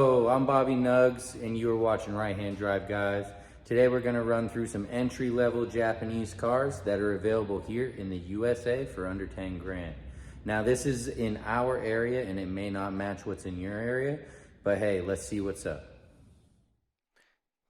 Hello, I'm Bobby Nuggs, and you are watching Right Hand Drive, guys. Today we're going to run through some entry-level Japanese cars that are available here in the USA for under 10 grand. Now, this is in our area, and it may not match what's in your area, but hey, let's see what's up.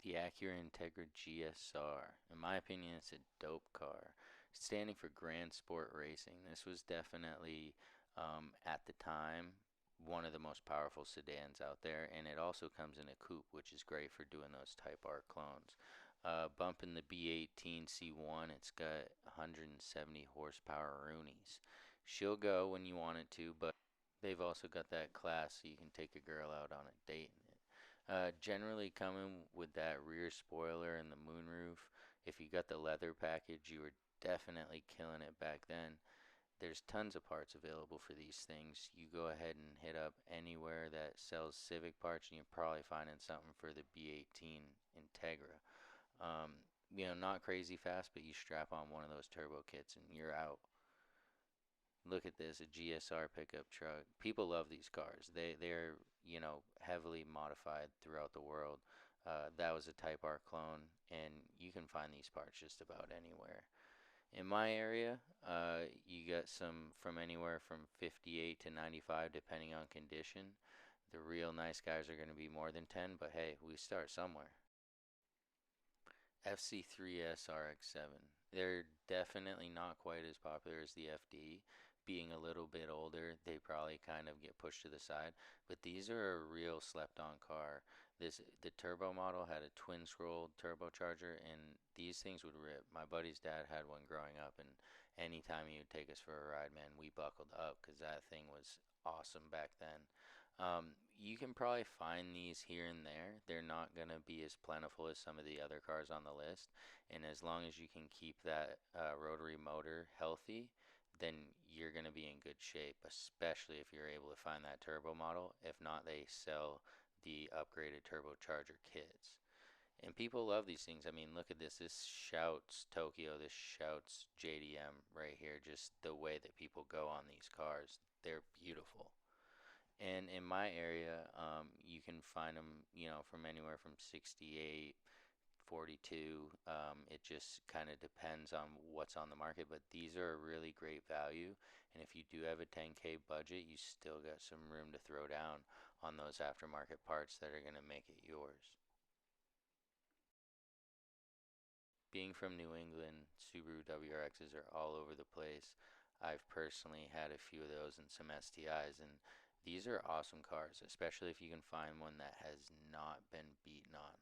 The Acura Integra GSR. In my opinion, it's a dope car. Standing for Grand Sport Racing, this was definitely, at the time, one of the most powerful sedans out there, and it also comes in a coupe, which is great for doing those Type R clones. Bumping the B18 C1, it's got 170 horsepower Roonies. She'll go when you want it to, but they've also got that class so you can take a girl out on a date. Generally coming with that rear spoiler and the moonroof. If you got the leather package, you were definitely killing it back then. There's tons of parts available for these things. You go ahead and hit up anywhere that sells Civic parts, and you're probably finding something for the B18 Integra. Not crazy fast, but you strap on one of those turbo kits and you're out. Look at this, a GSR pickup truck. People love these cars. They're heavily modified throughout the world. That was a Type R clone, and you can find these parts just about anywhere. In my area, you got some from anywhere from 58 to 95, depending on condition. The real nice guys are going to be more than 10, but hey, we start somewhere. FC3S RX7. They're definitely not quite as popular as the FD. Being a little bit older, they probably kind of get pushed to the side. But these are a real slept-on car. The turbo model had a twin scroll turbocharger, and these things would rip. My buddy's dad had one growing up, and anytime he would take us for a ride, man, we buckled up because that thing was awesome back then. You can probably find these here and there. They're not going to be as plentiful as some of the other cars on the list. And as long as you can keep that rotary motor healthy, then you're going to be in good shape, especially if you're able to find that turbo model. If not, they sell the upgraded turbocharger kits. And people love these things. I mean, look at this. This shouts Tokyo. This shouts JDM right here. Just the way that people go on these cars. They're beautiful. And in my area, you can find them, from anywhere from 68, 42. It just kind of depends on what's on the market, but these are a really great value. And if you do have a 10K budget, you still got some room to throw down on those aftermarket parts that are going to make it yours. Being from New England, Subaru WRXs are all over the place. I've personally had a few of those and some STIs, and these are awesome cars, especially if you can find one that has not been beaten on.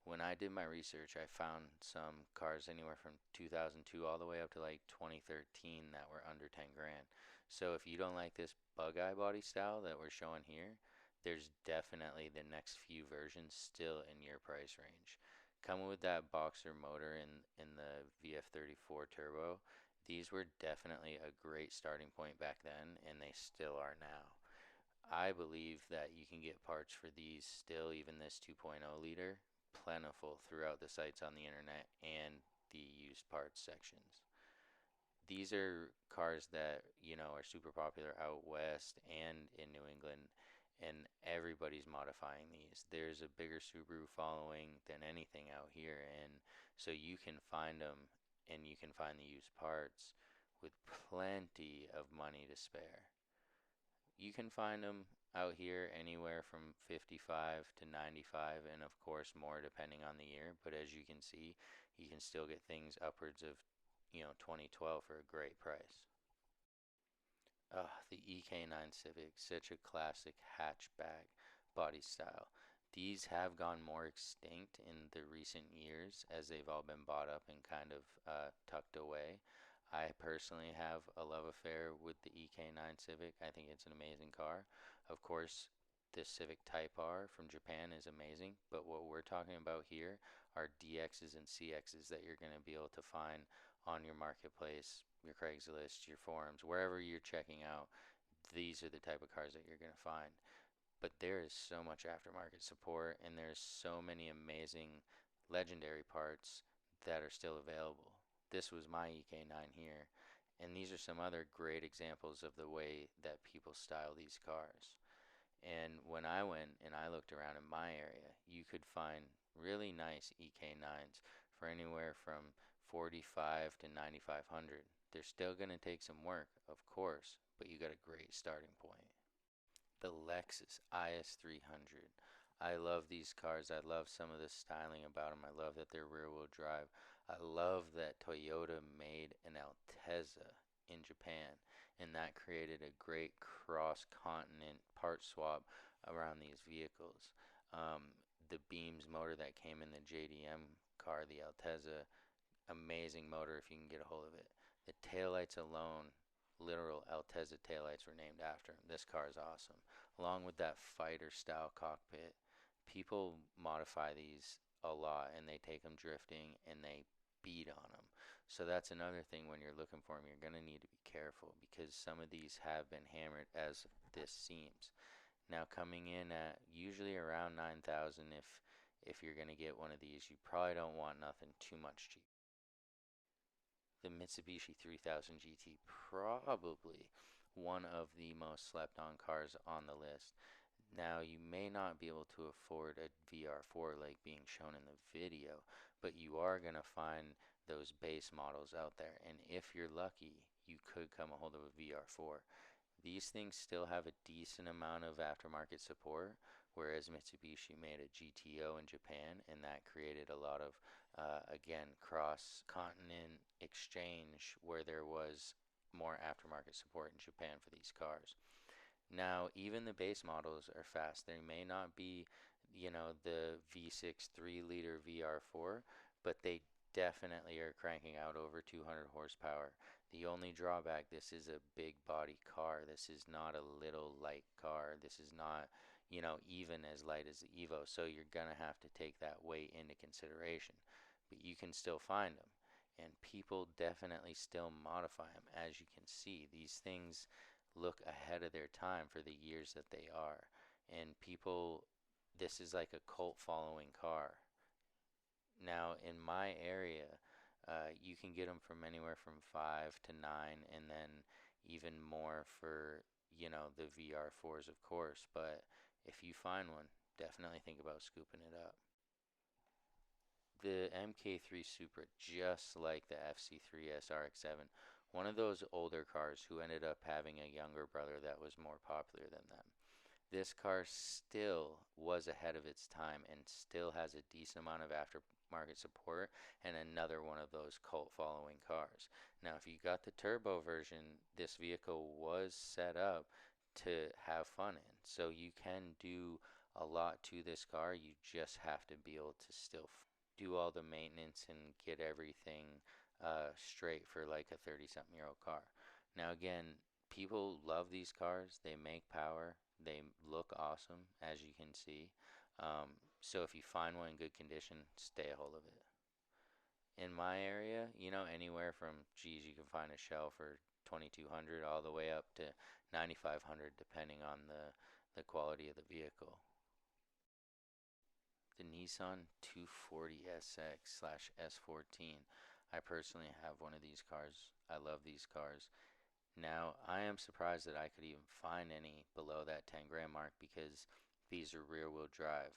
When I did my research, I found some cars anywhere from 2002 all the way up to like 2013 that were under 10 grand. So if you don't like this bug eye body style that we're showing here, there's definitely the next few versions still in your price range. Coming with that boxer motor in the VF34 turbo, these were definitely a great starting point back then, and they still are now. I believe that you can get parts for these still, even this 2.0 liter, plentiful throughout the sites on the internet and the used parts sections. These are cars that, are super popular out west and in New England, and everybody's modifying these. There's a bigger Subaru following than anything out here, and so you can find them and you can find the used parts with plenty of money to spare. You can find them out here anywhere from 55 to 95, and of course more depending on the year. But as you can see, you can still get things upwards of 2012 for a great price. The EK9 Civic, such a classic hatchback body style. These have gone more extinct in the recent years as they've all been bought up and kind of tucked away. I personally have a love affair with the EK9 Civic. I think it's an amazing car. Of course, the Civic Type R from Japan is amazing, but what we're talking about here are DXs and CXs that you're going to be able to find on your marketplace, your Craigslist, your forums, wherever you're checking out. These are the type of cars that you're going to find. But there is so much aftermarket support, and there's so many amazing legendary parts that are still available. This was my EK9 here, and these are some other great examples of the way that people style these cars. And when I went and I looked around in my area, you could find really nice EK9s for anywhere from 45 to 9500. They're still going to take some work, of course, but you got a great starting point. The Lexus IS300. I love these cars. I love some of the styling about them. I love that they're rear wheel drive. I love that Toyota made an Altezza in Japan, and that created a great cross continent part swap around these vehicles. Um, the Beams motor that came in the JDM car, the Altezza, amazing motor if you can get a hold of it. The taillights alone, literal Altezza taillights were named after him. This car is awesome. Along with that fighter style cockpit, people modify these a lot and they take them drifting and they beat on them. So that's another thing when you're looking for them, you're going to need to be careful because some of these have been hammered as this seems. Now coming in at usually around 9,000 if you're going to get one of these, you probably don't want nothing too much cheap. The Mitsubishi 3000 GT, probably one of the most slept on cars on the list. Now, you may not be able to afford a VR4 like being shown in the video, but you are going to find those base models out there. And if you're lucky, you could come a hold of a VR4. These things still have a decent amount of aftermarket support, whereas Mitsubishi made a GTO in Japan, and that created a lot of, again, cross-continent exchange where there was more aftermarket support in Japan for these cars. Now, even the base models are fast. There may not be, the V6 3-liter VR4, but they definitely are cranking out over 200 horsepower. The only drawback, this is a big body car. This is not a little light car. This is not, even as light as the Evo. So you're gonna have to take that weight into consideration. But you can still find them. And people definitely still modify them. As you can see, these things look ahead of their time for the years that they are. And people, this is like a cult following car. Now, in my area, you can get them from anywhere from 5 to 9, and then even more for, the VR4s, of course. But if you find one, definitely think about scooping it up. The MK3 Supra, just like the FC3 SRX7, one of those older cars who ended up having a younger brother that was more popular than them. This car still was ahead of its time and still has a decent amount of aftermarket support and another one of those cult following cars. Now, if you got the turbo version, this vehicle was set up to have fun in. So you can do a lot to this car. You just have to be able to still do all the maintenance and get everything straight for like a 30 something year old car. Now, again, people love these cars. They make power. They look awesome, as you can see. So if you find one in good condition, stay a hold of it. In my area, anywhere from, geez, you can find a shell for 2200 all the way up to 9500 depending on the quality of the vehicle. The Nissan 240SX slash S14. I personally have one of these cars. I love these cars. Now, I am surprised that I could even find any below that 10 grand mark because these are rear wheel drive.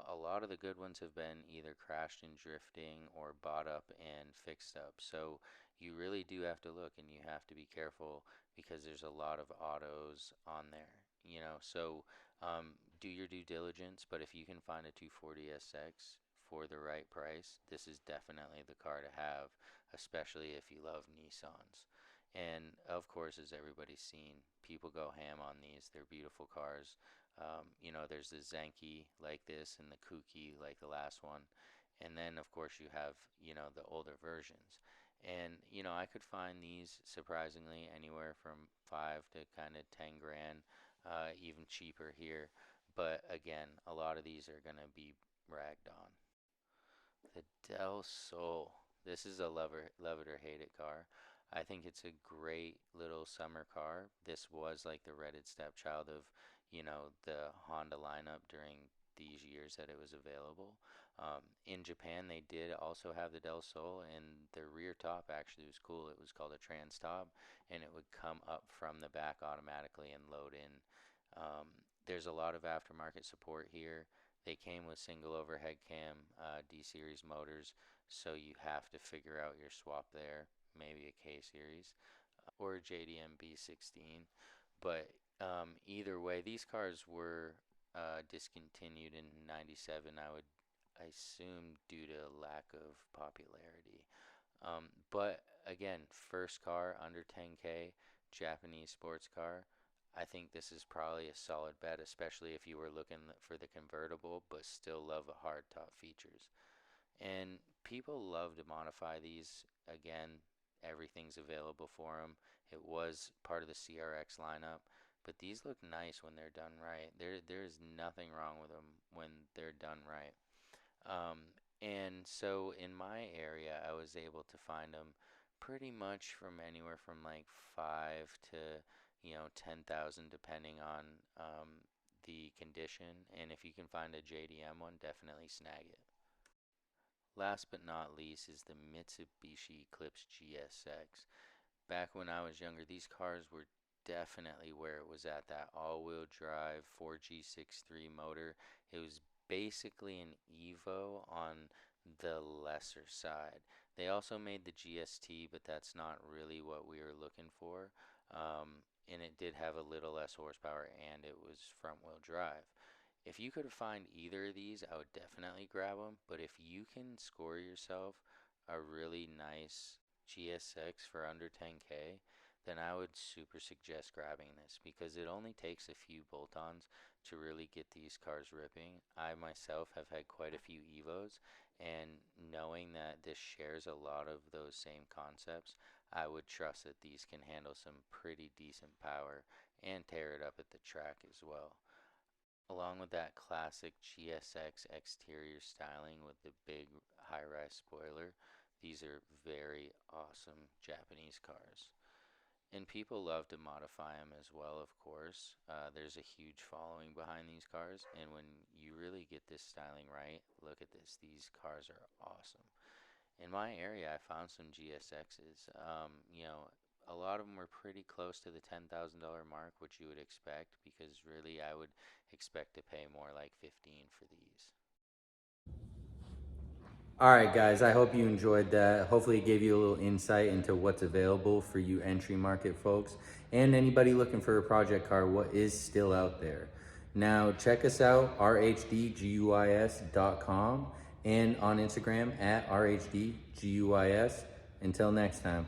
A lot of the good ones have been either crashed and drifting or bought up and fixed up. So you really do have to look and you have to be careful because there's a lot of autos on there. So do your due diligence. But if you can find a 240SX for the right price, this is definitely the car to have, especially if you love Nissans. And of course, as everybody's seen, people go ham on these. They're beautiful cars. There's the Zenki like this and the Kuki like the last one. And then, of course, you have, the older versions. And, I could find these surprisingly anywhere from 5 to kind of 10 grand, even cheaper here. But again, a lot of these are going to be ragged on. The Del Sol. This is a love it or hate it car. I think it's a great little summer car. This was like the Reddit stepchild of, the Honda lineup during these years that it was available. In Japan, they did also have the Del Sol, and the rear top actually was cool. It was called a trans top, and it would come up from the back automatically and load in. There's a lot of aftermarket support here. They came with single overhead cam D-series motors, so you have to figure out your swap there, maybe a K-series or a JDM B16. But either way, these cars were discontinued in '97. I assume due to lack of popularity. But again, first car under 10K, Japanese sports car. I think this is probably a solid bet, especially if you were looking for the convertible but still love the hardtop features. And people love to modify these. Again, everything's available for them. It was part of the CRX lineup, but these look nice when they're done right. There's nothing wrong with them when they're done right. And so in my area, I was able to find them pretty much from anywhere from like 5 to 10,000, depending on the condition. And if you can find a JDM one, definitely snag it. Last but not least is the Mitsubishi Eclipse GSX. Back when I was younger, these cars were definitely where it was at, that all-wheel drive 4G63 motor. It was basically an Evo on the lesser side. They also made the GST, but that's not really what we were looking for. And it did have a little less horsepower and it was front-wheel drive. If you could find either of these, I would definitely grab them. But if you can score yourself a really nice GSX for under 10K, then I would super suggest grabbing this because it only takes a few bolt-ons to really get these cars ripping. I myself have had quite a few Evos, and knowing that this shares a lot of those same concepts, I would trust that these can handle some pretty decent power and tear it up at the track as well. Along with that classic GSX exterior styling with the big high-rise spoiler, these are very awesome Japanese cars. And people love to modify them as well, of course. There's a huge following behind these cars, and when you really get this styling right, look at this. These cars are awesome. In my area, I found some GSXs. A lot of them were pretty close to the $10,000 mark, which you would expect, because really I would expect to pay more like 15 for these. All right, guys, I hope you enjoyed that. Hopefully it gave you a little insight into what's available for you entry market folks and anybody looking for a project car, what is still out there. Now, check us out, rhdguis.com, and on Instagram at rhdguis. Until next time.